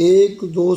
1-2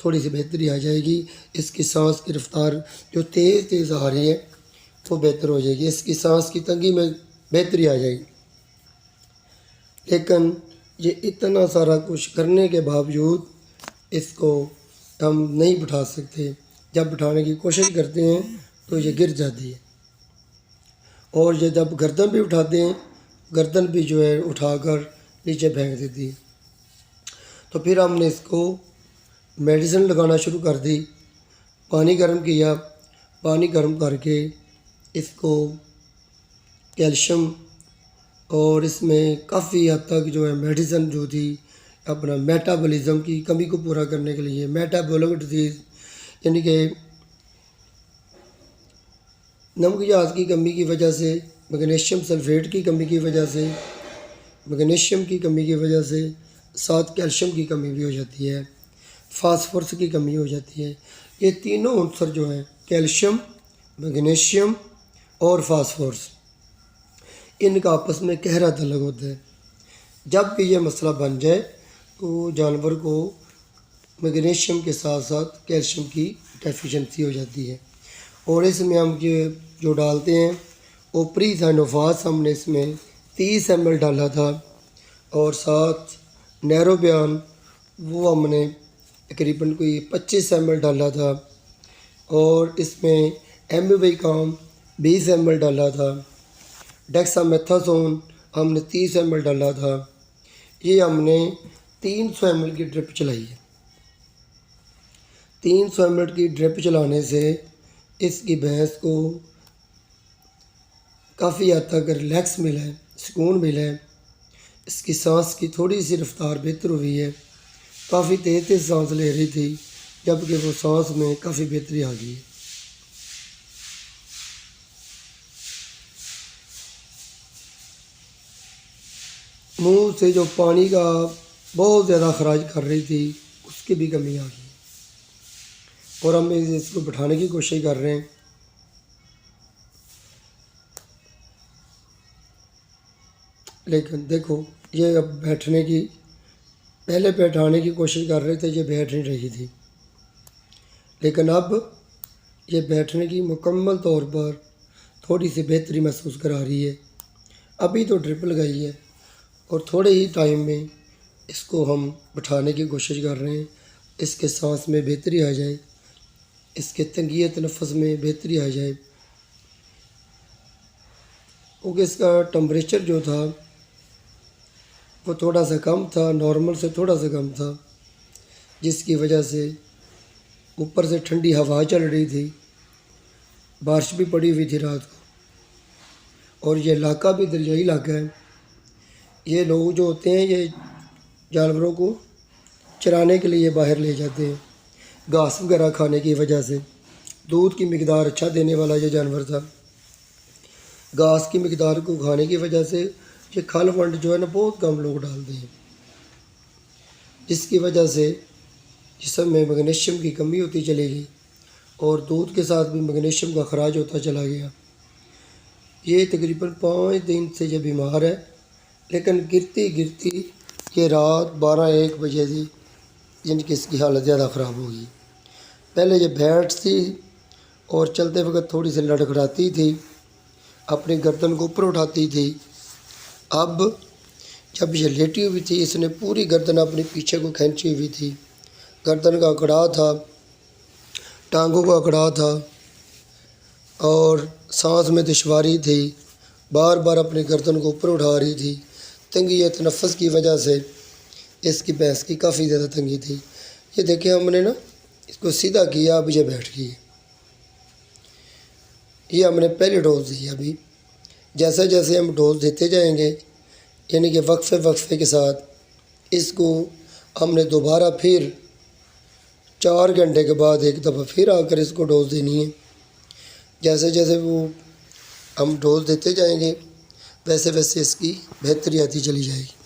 تھوڑی سی بہتری آ جائے گی، اس کی سانس کی رفتار جو تیز تیز آ رہی ہے وہ بہتر ہو جائے گی، اس کی سانس کی تنگی میں بہتری آ جائے گی۔ لیکن یہ اتنا سارا کچھ کرنے کے باوجود اس کو ہم نہیں بٹھا سکتے، جب بٹھانے کی کوشش کرتے ہیں تو یہ گر جاتی ہے، اور یہ جب گردن بھی اٹھاتے ہیں گردن بھی جو ہے اٹھا کر نیچے پھینک دیتی ہے۔ تو پھر ہم نے اس کو میڈیسن لگانا شروع کر دی، پانی گرم کیا، پانی گرم کر کے اس کو کیلشیم اور اس میں کافی حد تک جو ہے میڈیسن جو تھی اپنا میٹابولزم کی کمی کو پورا کرنے کے لیے، میٹابولک ڈیزیز یعنی کہ نمک جات کی کمی کی وجہ سے، میگنیشیم سلفیٹ کی کمی کی وجہ سے، میگنیشیم کی کمی کی وجہ سے ساتھ کیلشیم کی کمی بھی ہو جاتی ہے، فاسفورس کی کمی ہو جاتی ہے۔ یہ تینوں عنصر جو ہیں کیلشیم، میگنیشیم اور فاسفورس، ان کا آپس میں گہرا تعلق ہوتا ہے۔ جب بھی یہ مسئلہ بن جائے تو جانور کو میگنیشیم کے ساتھ ساتھ کیلشیم کی ڈیفیشنسی ہو جاتی ہے، اور اس میں ہم جو ڈالتے ہیں اوپری سائنوفاس، ہم نے اس میں 30 ml ڈالا تھا، اور ساتھ نیرو بیان وہ ہم نے تقریباً کوئی 25 ml ڈالا تھا، اور اس میں ایمبیکام 20 ml ڈالا تھا، ڈیکسا میتھاسون ہم نے 30 ml ڈالا تھا۔ یہ ہم نے 300 ml کی ڈرپ چلائی ہے۔ 300 ml کی ڈرپ چلانے سے اس کی بھینس کو کافی حد تک ریلیکس ملا ہے، سکون ملا ہے، اس کی سانس کی تھوڑی سی رفتار بہتر ہوئی ہے، کافی تیز تیز سانس لے رہی تھی، جبکہ وہ سانس میں کافی بہتری آ گئی ہے۔ منہ سے جو پانی کا بہت زیادہ اخراج کر رہی تھی اس کی بھی کمی آ گئی، اور ہم اس کو بٹھانے کی کوشش کر رہے ہیں۔ لیکن دیکھو یہ اب بیٹھنے کی، پہلے بیٹھانے کی کوشش کر رہے تھے، یہ بیٹھ نہیں رہی تھی، لیکن اب یہ بیٹھنے کی مکمل طور پر تھوڑی سی بہتری محسوس کرا رہی ہے۔ ابھی تو ڈرپ لگائی ہے، اور تھوڑے ہی ٹائم میں اس کو ہم بٹھانے کی کوشش کر رہے ہیں، اس کے سانس میں بہتری آ جائے، اس کے تنگی تنفس میں بہتری آ جائے، کیونکہ اس کا ٹمپریچر جو تھا وہ تھوڑا سا کم تھا، نارمل سے تھوڑا سا کم تھا، جس کی وجہ سے اوپر سے ٹھنڈی ہوا چل رہی تھی، بارش بھی پڑی ہوئی تھی رات کو، اور یہ علاقہ بھی دریائی علاقہ ہے۔ یہ لوگ جو ہوتے ہیں یہ جانوروں کو چرانے کے لیے باہر لے جاتے ہیں، گھاس وغیرہ کھانے کی وجہ سے۔ دودھ کی مقدار اچھا دینے والا یہ جانور تھا، گھاس کی مقدار کو کھانے کی وجہ سے یہ کھل ونڈ جو ہے نا بہت کم لوگ ڈالتے ہیں، جس کی وجہ سے جسم میں میگنیشیم کی کمی ہوتی چلی گئی، اور دودھ کے ساتھ بھی میگنیشیم کا اخراج ہوتا چلا گیا۔ یہ تقریباً 5 دن سے یہ بیمار ہے، لیکن گرتی گرتی یہ رات 12-1 بجے تھی جن کی اس کی حالت زیادہ خراب ہو گئی۔ پہلے یہ بیٹھ تھی اور چلتے وقت تھوڑی سی لڑکھڑاتی تھی، اپنی گردن کو اوپر اٹھاتی تھی۔ اب جب یہ لیٹی ہوئی تھی اس نے پوری گردن اپنے پیچھے کو کھینچی ہوئی تھی، گردن کا اکڑا تھا، ٹانگوں کا اکڑا تھا، اور سانس میں دشواری تھی، بار بار اپنی گردن کو اوپر اٹھا رہی تھی۔ تنگی تنفس کی وجہ سے اس کی بھینس کی کافی زیادہ تنگی تھی۔ یہ دیکھیں ہم نے نا اس کو سیدھا کیا، اب یہ بیٹھ گئی ہے۔ یہ ہم نے پہلی ڈوز دی ہے۔ ابھی جیسے جیسے ہم ڈوز دیتے جائیں گے، یعنی کہ وقفے کے ساتھ اس کو ہم نے دوبارہ پھر 4 گھنٹے کے بعد ایک دفعہ پھر آ کر اس کو ڈوز دینی ہے۔ جیسے جیسے وہ ہم ڈوز دیتے جائیں گے ویسے ویسے اس کی بہتری آتی چلی جائے گی۔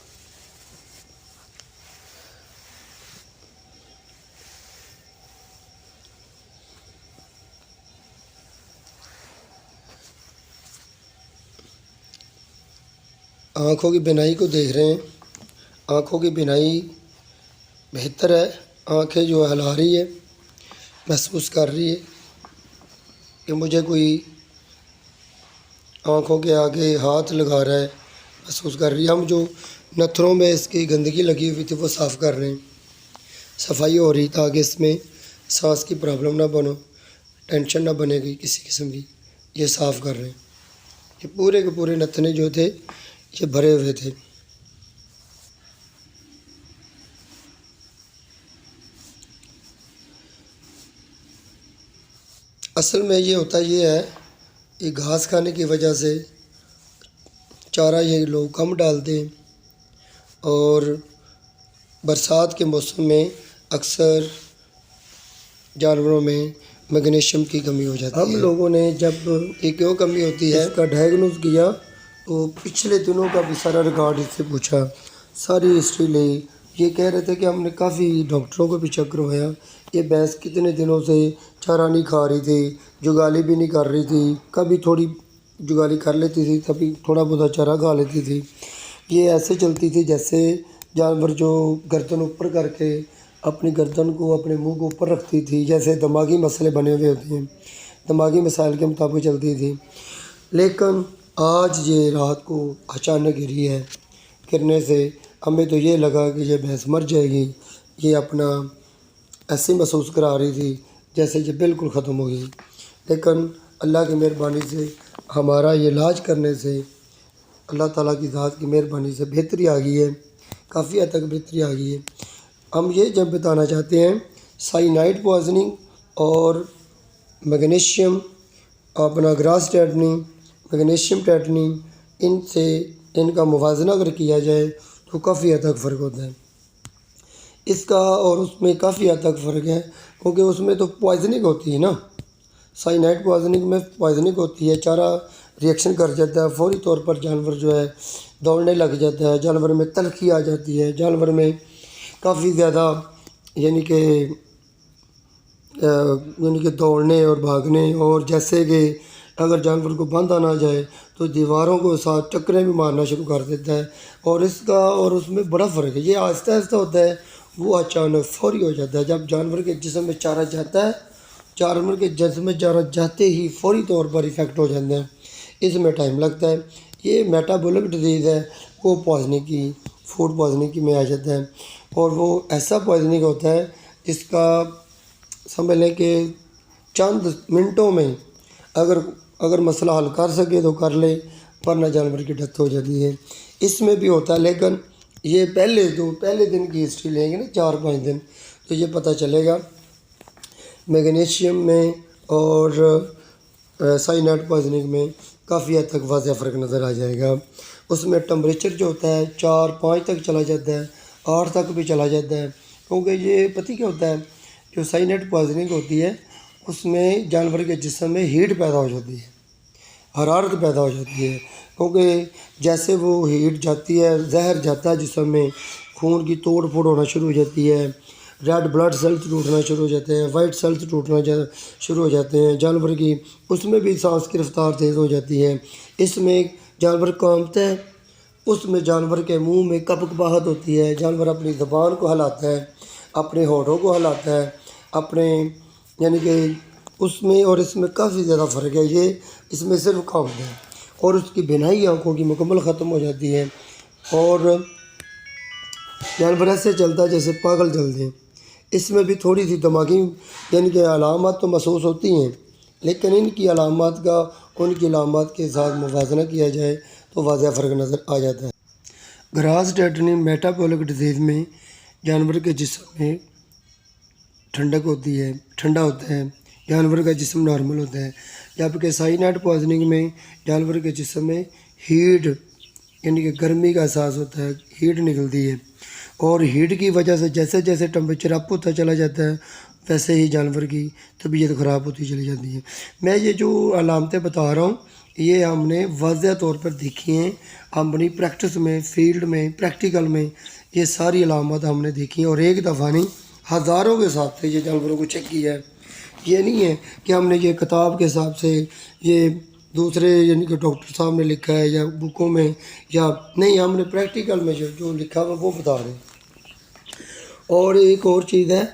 آنکھوں کی بینائی کو دیکھ رہے ہیں، آنکھوں کی بینائی بہتر ہے، آنکھیں جو ہلا رہی ہے، محسوس کر رہی ہے کہ مجھے کوئی آنکھوں کے آگے ہاتھ لگا رہا ہے، محسوس کر رہی ہے۔ ہم جو نتھروں میں اس کی گندگی لگی ہوئی تھی وہ صاف کر رہے ہیں، صفائی ہو رہی تاکہ اس میں سانس کی پرابلم نہ بنو، ٹینشن نہ بنے گی کسی قسم کی، یہ صاف کر رہے ہیں۔ یہ پورے کے پورے نتنے جو تھے یہ بھرے ہوئے تھے۔ اصل میں یہ ہوتا یہ ہے کہ گھاس کھانے کی وجہ سے چارہ یہ لوگ کم ڈالتے ہیں، اور برسات کے موسم میں اکثر جانوروں میں میگنیشیم کی کمی ہو جاتی ہے۔ ہم لوگوں نے جب یہ کیوں کمی ہوتی ہے اس کا ڈائگنوز کیا تو پچھلے دنوں کا بھی سارا ریکارڈ اس سے پوچھا، ساری ہسٹری لی۔ یہ کہہ رہے تھے کہ ہم نے کافی ڈاکٹروں کو بھی چیک کروایا، یہ بھینس کتنے دنوں سے چارہ نہیں کھا رہی تھی، جگالی بھی نہیں کر رہی تھی، کبھی تھوڑی جگالی کر لیتی تھی، کبھی تھوڑا بہت چارہ کھا لیتی تھی۔ یہ ایسے چلتی تھی جیسے جانور جو گردن اوپر کر کے اپنی گردن کو اپنے منہ کو اوپر رکھتی تھی، جیسے دماغی مسئلے بنے ہوئے ہوتے ہیں، دماغی مسائل کے مطابق چلتی تھی۔ لیکن آج یہ رات کو اچانک گری ہے، گرنے سے ہمیں تو یہ لگا کہ یہ بھینس مر جائے گی۔ یہ اپنا ایسے محسوس کرا رہی تھی جیسے یہ بالکل ختم ہو گئی، لیکن اللہ کی مہربانی سے ہمارا یہ علاج کرنے سے اللہ تعالیٰ کی ذات کی مہربانی سے بہتری آ گئی ہے، کافی حد تک بہتری آ گئی ہے۔ ہم یہ جب بتانا چاہتے ہیں سائنائڈ پوائزننگ اور میگنیشیم اپنا گراس ٹیٹنی، میگنیشیم ٹیٹنی، ان کا موازنہ اگر کیا جائے تو کافی حد تک فرق ہوتا ہے اس کا، اور اس میں کافی حد تک فرق ہے کیونکہ اس میں تو پوائزننگ ہوتی ہے نا، سائنائڈ پوائزننگ میں پوائزننگ ہوتی ہے، چارہ ریئیکشن کر جاتا ہے، فوری طور پر جانور جو ہے دوڑنے لگ جاتا ہے، جانور میں تلخی آ جاتی ہے، جانور میں کافی زیادہ یعنی کہ دوڑنے اور بھاگنے، اور جیسے کہ اگر جانور کو باندھا نہ جائے تو دیواروں کو ساتھ ٹکریں بھی مارنا شروع کر دیتا ہے، اور اس کا اور اس میں بڑا فرق ہے۔ یہ آہستہ آہستہ ہوتا ہے، وہ اچانک فوری ہو جاتا ہے۔ جب جانور کے جسم میں چارہ جاتا ہے، جانور کے جسم میں چارہ جاتے ہی فوری طور پر افیکٹ ہو جاتا ہے، اس میں ٹائم لگتا ہے۔ یہ میٹابولک ڈیزیز ہے، وہ پوائزننگ کی، فوڈ پوائزننگ کی میں آ جاتا ہے، اور وہ ایسا پوائزننگ ہوتا ہے جس کا سمجھ لیں کہ چند منٹوں میں اگر مسئلہ حل کر سکے تو کر لے، ورنہ جانور کی ڈیتھ ہو جاتی ہے۔ اس میں بھی ہوتا ہے، لیکن یہ پہلے دن کی ہسٹری لیں گے نا، 4-5 دن، تو یہ پتہ چلے گا۔ میگنیشیم میں اور سائنائڈ پوائزننگ میں کافی حد تک واضح فرق نظر آ جائے گا۔ اس میں ٹمپریچر جو ہوتا ہے 4-5 تک چلا جاتا ہے، 8 تک بھی چلا جاتا ہے، کیونکہ یہ پتہ کیا ہوتا ہے، جو سائنائڈ پوائزننگ ہوتی ہے اس میں جانور کے جسم میں ہیٹ پیدا ہو جاتی ہے، حرارت پیدا ہو جاتی ہے، کیونکہ جیسے وہ ہیٹ جاتی ہے، زہر جاتا ہے جسم میں، خون کی توڑ پھوڑ ہونا شروع ہو جاتی ہے، ریڈ بلڈ سیلز ٹوٹنا شروع ہو جاتے ہیں، وائٹ سیلز ٹوٹنا شروع ہو جاتے ہیں جانور کی، اس میں بھی سانس کی رفتار تیز ہو جاتی ہے، اس میں جانور کانپتا ہے، اس میں جانور کے منہ میں کپکپاہٹ ہوتی ہے، جانور اپنی زبان کو ہلاتا ہے، اپنے ہونٹوں کو ہلاتا ہے، یعنی کہ اس میں اور اس میں کافی زیادہ فرق ہے۔ یہ اس میں صرف کانپتا ہے، اور اس کی بینائی آنکھوں کی مکمل ختم ہو جاتی ہے، اور جانور ایسے چلتا ہے جیسے پاگل چلتے ہیں۔ اس میں بھی تھوڑی سی دماغی یعنی کہ علامات تو محسوس ہوتی ہیں، لیکن ان کی علامات کے ساتھ موازنہ کیا جائے تو واضح فرق نظر آ جاتا ہے۔ گراس ٹیٹنی میٹابولک ڈیزیز میں جانور کے جسم میں ٹھنڈک ہوتی ہے، ٹھنڈا ہوتا ہے، جانور کا جسم نارمل ہوتا ہے، جبکہ سائنائڈ پوائزننگ میں جانور کے جسم میں ہیٹ یعنی کہ گرمی کا احساس ہوتا ہے، ہیٹ نکلتی ہے، اور ہیٹ کی وجہ سے جیسے جیسے ٹمپریچر اپ ہوتا چلا جاتا ہے ویسے ہی جانور کی طبیعت خراب ہوتی چلی جاتی ہے۔ میں یہ جو علامتیں بتا رہا ہوں یہ ہم نے واضح طور پر دیکھی ہیں، ہم اپنی پریکٹس میں، فیلڈ میں، پریکٹیکل میں یہ ساری علامات ہم نے دیکھی ہیں، اور ایک دفعہ نہیں ہزاروں کے حساب سے یہ جانوروں کو چیک کیا ہے۔ یہ نہیں ہے کہ ہم نے یہ کتاب کے حساب سے یہ دوسرے یعنی کہ ڈاکٹر صاحب نے لکھا ہے یا بکوں میں، یا نہیں، ہم نے پریکٹیکل میں جو لکھا ہوا وہ بتا رہے ہیں۔ اور ایک اور چیز ہے،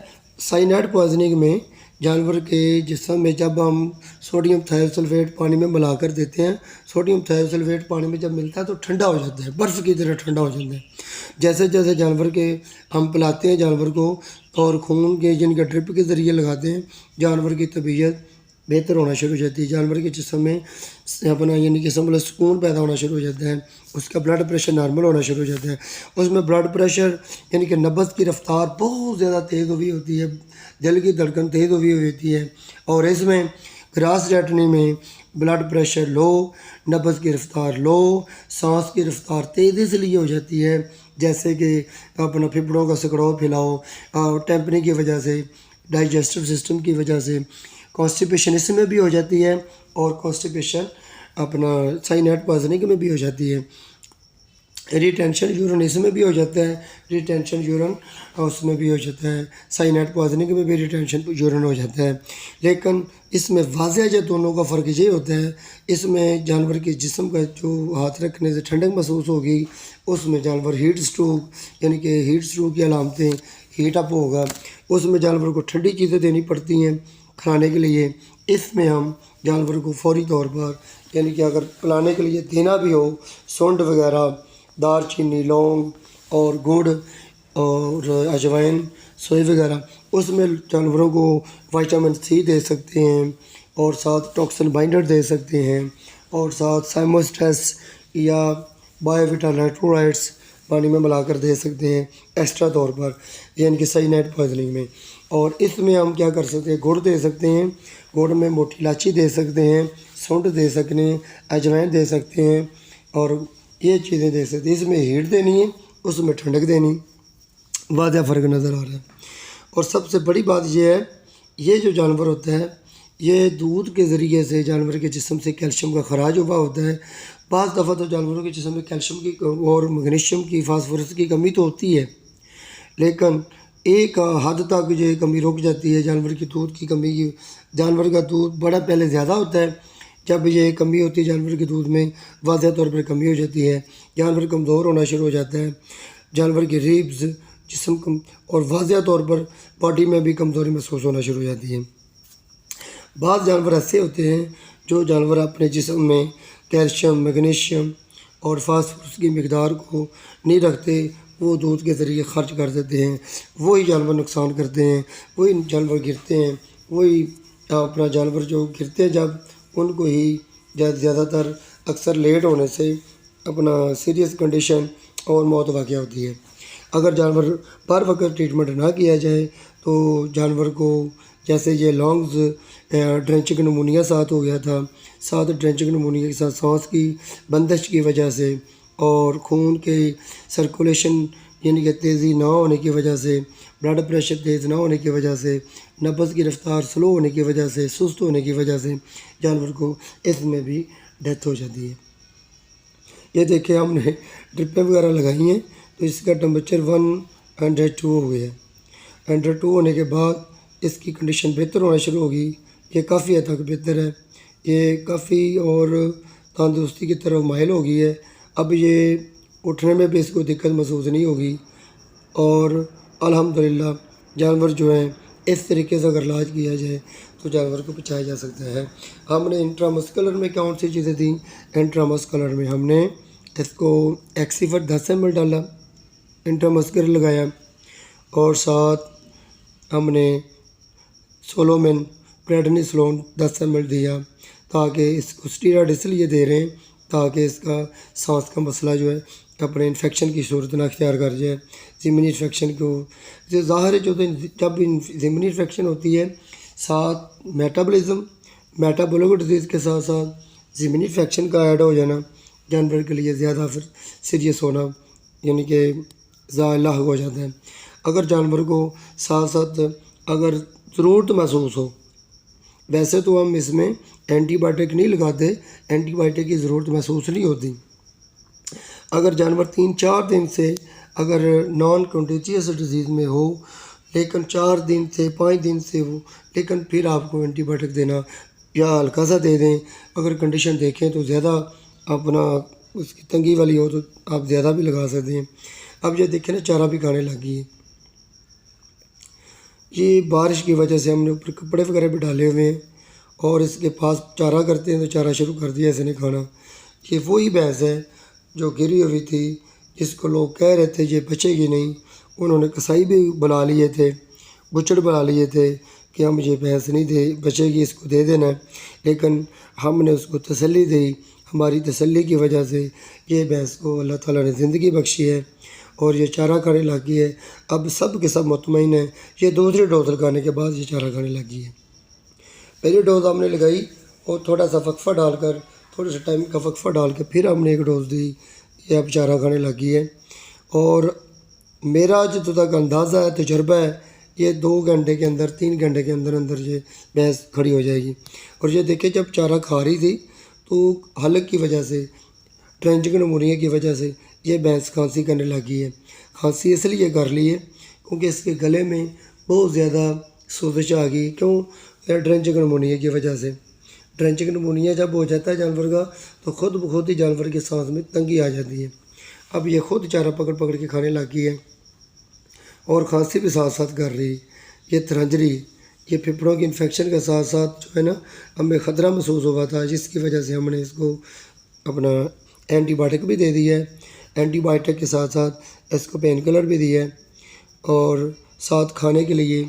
سائنائڈ پوائزننگ میں جانور کے جسم میں جب ہم سوڈیم تھائیوسلفیٹ پانی میں ملا کر دیتے ہیں، سوڈیم تھائیوسلفیٹ پانی میں جب ملتا ہے تو ٹھنڈا ہو جاتا ہے، برف کی طرح ٹھنڈا ہو جاتا ہے۔ جیسے جیسے جانور کے ہم پلاتے ہیں جانور کو اور خون کے جن کا ڈرپ کے ذریعے لگاتے ہیں، جانور کی طبیعت بہتر ہونا شروع ہو جاتی ہے، جانور کے جسم میں اپنا یعنی کہ سمجھ لو سکون پیدا ہونا شروع ہو جاتا ہے، اس کا بلڈ پریشر نارمل ہونا شروع ہو جاتا ہے۔ اس میں بلڈ پریشر یعنی کہ نبض کی رفتار بہت زیادہ تیز ہوئی ہوتی ہے، دل کی دھڑکن تیز ہوئی ہوتی ہے، اور اس میں گراس ریٹنی میں بلڈ پریشر لو، نبض کی رفتار لو، سانس کی رفتار تیز اس لیے ہو جاتی ہے جیسے کہ اپنا پھپھڑوں کا سکڑاؤ پھیلاؤ، ٹیمپرنگ کی وجہ سے، ڈائجسٹو سسٹم کی وجہ سے، کانسٹیپیشن اس میں بھی ہو جاتی ہے، اور کانسٹیپیشن اپنا سائنائڈ پوائزننگ میں بھی ہو جاتی ہے۔ ریٹینشن یورین اس میں بھی ہو جاتا ہے، ریٹینشن یورین اس میں بھی ہو جاتا ہے، سائنائڈ پوائزننگ میں بھی ریٹینشن یورین ہو جاتا ہے۔ لیکن اس میں واضح جو دونوں کا فرق یہ ہوتا ہے، اس میں جانور کے جسم کا جو ہاتھ رکھنے سے ٹھنڈک محسوس ہوگی، اس میں جانور ہیٹ اسٹروک یعنی کہ ہیٹ اسٹروک کی علامتیں، ہیٹ اپ ہوگا، اس میں جانور کو ٹھنڈی چیزیں دینی پڑتی ہیں کھلانے کے لیے۔ اس میں ہم جانور کو فوری طور پر یعنی کہ اگر پلانے کے لیے دینا بھی ہو، سونڈ وغیرہ، دار چینی، لونگ اور گڑ اور اجوائن، سوئی وغیرہ، اس میں جانوروں کو وائٹامن سی دے سکتے ہیں، اور ساتھ ٹاکسن بائنڈر دے سکتے ہیں، اور ساتھ سائموسٹریس یا بایو ویٹا الیکٹرولائٹس پانی میں ملا کر دے سکتے ہیں ایکسٹرا طور پر، یعنی کہ سائنائڈ پوائزننگ میں۔ اور اس میں ہم کیا کر سکتے ہیں، گڑ دے سکتے ہیں، گڑ میں موٹی الائچی دے سکتے ہیں، سونڈ دے سکتے ہیں، اجوائن دے سکتے ہیں، اور یہ چیزیں دے سکتے ہیں۔ اس میں ہیٹ دینی ہے، اس میں ٹھنڈک دینی، واضح فرق نظر آ رہا ہے۔ اور سب سے بڑی بات یہ ہے، یہ جو جانور ہوتا ہے یہ دودھ کے ذریعے سے جانور کے جسم سے کیلشیم کا خراج ہوا ہوتا ہے۔ بعض دفعہ تو جانوروں کے جسم میں کیلشیم کی اور میگنیشیم کی، فاسفورس کی کمی تو ہوتی ہے، لیکن ایک حد تک یہ کمی رک جاتی ہے جانور کی دودھ کی کمی کی۔ جانور کا دودھ بڑا پہلے زیادہ ہوتا ہے، جب یہ کمی ہوتی ہے جانور کے دودھ میں واضح طور پر کمی ہو جاتی ہے، جانور کمزور ہونا شروع ہو جاتا ہے، جانور کے ریبز جسم اور واضح طور پر باڈی میں بھی کمزوری محسوس ہونا شروع ہو جاتی ہے۔ بعض جانور ایسے ہوتے ہیں جو جانور اپنے جسم میں کیلشیم، میگنیشیم اور فاسفورس کی مقدار کو نہیں رکھتے، وہ دودھ کے ذریعے خرچ کر دیتے ہیں، وہی جانور نقصان کرتے ہیں، وہی جانور گرتے ہیں، وہی اپنا جانور جو گرتے ہیں جب ان کو ہی زیادہ تر اکثر لیٹ ہونے سے اپنا سیریس کنڈیشن اور موت واقع ہوتی ہے۔ اگر جانور پر وقت ٹریٹمنٹ نہ کیا جائے تو جانور کو جیسے یہ لانگز ڈرینچنگ نمونیا ساتھ ہو گیا تھا، ساتھ ڈرینچنگ نمونیا کے ساتھ سانس کی بندش کی وجہ سے اور خون کے سرکولیشن یعنی کہ تیزی نہ ہونے کی وجہ سے، بلڈ پریشر تیز نہ ہونے کی وجہ سے، نبض کی رفتار سلو ہونے کی وجہ سے، سست ہونے کی وجہ سے جانور کو اس میں بھی ڈیتھ ہو جاتی ہے۔ یہ دیکھیں ہم نے ڈرپیں وغیرہ لگائی ہیں تو اس کا ٹمپریچر 102 ہو گیا ہے، 102 ہونے کے بعد اس کی کنڈیشن بہتر ہونا شروع ہوگی، یہ کافی حد تک بہتر ہے، یہ کافی اور تندرستی کی طرف مائل ہو گئی ہے۔ اب یہ اٹھنے میں بھی اس کو دقت محسوس نہیں ہوگی، اور الحمدللہ جانور جو ہیں اس طریقے سے اگر علاج کیا جائے تو جانور کو بچایا جا سکتا ہے۔ ہم نے انٹرامسکولر میں کون سی چیزیں دیں، انٹرامسکولر میں ہم نے اس کو ایکسیفر 10 ml ڈالا، انٹرامسکولر لگایا، اور ساتھ ہم نے سولومن پریڈنیسلون 10 ml دیا، تاکہ اس کو اسٹیرائڈ اس لیے دے رہے ہیں تاکہ اس کا سانس کا مسئلہ جو ہے اپنے انفیکشن کی صورت نہ اختیار کر جائے، ضمنی انفیکشن کو۔ یہ ظاہر ہے جو جب ضمنی انفیکشن ہوتی ہے ساتھ میٹابولک ڈیزیز کے ساتھ ساتھ ضمنی انفیکشن کا ایڈ ہو جانا جانور کے لیے زیادہ پھر سیریس ہونا یعنی کہ لاحق ہو جاتا ہے۔ اگر جانور کو ساتھ ساتھ اگر ضرورت محسوس ہو، ویسے تو ہم اس میں اینٹی بائیوٹک نہیں لگاتے، اینٹی بائیوٹک کی ضرورت محسوس نہیں ہوتی۔ اگر جانور 3-4 دن سے اگر نان کنٹیجیس ڈیزیز میں ہو، لیکن 4 دن سے 5 دن سے ہو، لیکن پھر آپ کو اینٹی بائیوٹک دینا یا ہلکا سا دے دیں۔ اگر کنڈیشن دیکھیں تو زیادہ اپنا اس کی تنگی والی ہو تو آپ زیادہ بھی لگا سکتے ہیں۔ اب یہ دیکھیں نا چارہ بھی کھانے لگ گئی ہے، یہ بارش کی وجہ سے ہم نے اوپر کپڑے وغیرہ بھی ڈالے ہوئے ہیں اور اس کے پاس چارہ کرتے ہیں تو چارہ شروع کر دیا اس نے کھانا۔ یہ وہی بھینس ہے جو گری ہوئی تھی، جس کو لوگ کہہ رہے تھے یہ بچے گی نہیں۔ انہوں نے کسائی بھی بلا لیے تھے، بچڑ بنا لیے تھے کہ ہم یہ بھینس نہیں بچے گی، اس کو دے دینا ہے، لیکن ہم نے اس کو تسلی دی۔ ہماری تسلی کی وجہ سے یہ بھینس کو اللہ تعالیٰ نے زندگی بخشی ہے اور یہ چارہ کھانے لگ گئی ہے۔ اب سب کے سب مطمئن ہیں۔ یہ دوسری ڈوز لگانے کے بعد یہ چارہ کھانے لگ گئی ہے۔ پہلی ڈوز ہم نے لگائی اور تھوڑا سا وقفہ ڈال کر، تھوڑے سے ٹائم کا وقفہ ڈال کے پھر ہم نے ایک ڈوز دی۔ یہ اب چارہ کھانے لگ گئی ہے اور میرا جتنا تک اندازہ ہے، تجربہ ہے، یہ 2 گھنٹے کے اندر، 3 گھنٹے کے اندر اندر یہ بھینس کھڑی ہو جائے گی۔ اور یہ دیکھیں جب چارہ کھا رہی تھی تو حلق کی وجہ سے، ٹرینچنگ نمونیا کی وجہ سے یہ بھینس کھانسی کرنے لگی ہے۔ کھانسی اس لیے کر لی ہے کیونکہ اس کے گلے میں بہت زیادہ سوزش آ گئی۔ کیوں؟ ڈرنچنگ نمونیا کی وجہ سے۔ ڈرنچنگ نمونیا جب ہو جاتا ہے جانور کا تو خود بخود ہی جانور کے سانس میں تنگی آ جاتی ہے۔ اب یہ خود چارہ پکڑ پکڑ کے کھانے لگ گئی ہے اور کھانسی بھی ساتھ ساتھ کر رہی، یہ ترنج رہی۔ یہ پھپھڑوں کی انفیکشن کے ساتھ ساتھ جو ہے نا، ہمیں خطرہ محسوس ہوا تھا، جس کی وجہ سے ہم نے اس کو اپنا اینٹی بائیوٹک بھی دے دیا ہے۔ اینٹی بائیوٹک کے ساتھ ساتھ اس کو پین کلر بھی دیا ہے اور ساتھ کھانے کے لیے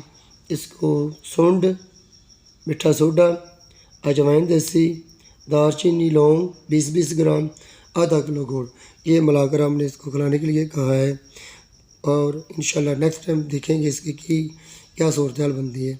اس کو سونڈ، میٹھا سوڈا، اجوائن دیسی، دار چینی، لونگ 20 گرام، آدھا کلو گڑ، یہ ملا کر ہم نے اس کو کھلانے کے لیے کہا ہے اور انشاءاللہ نیکسٹ ٹائم دیکھیں گے اس کی کیا صورتحال بنتی ہے۔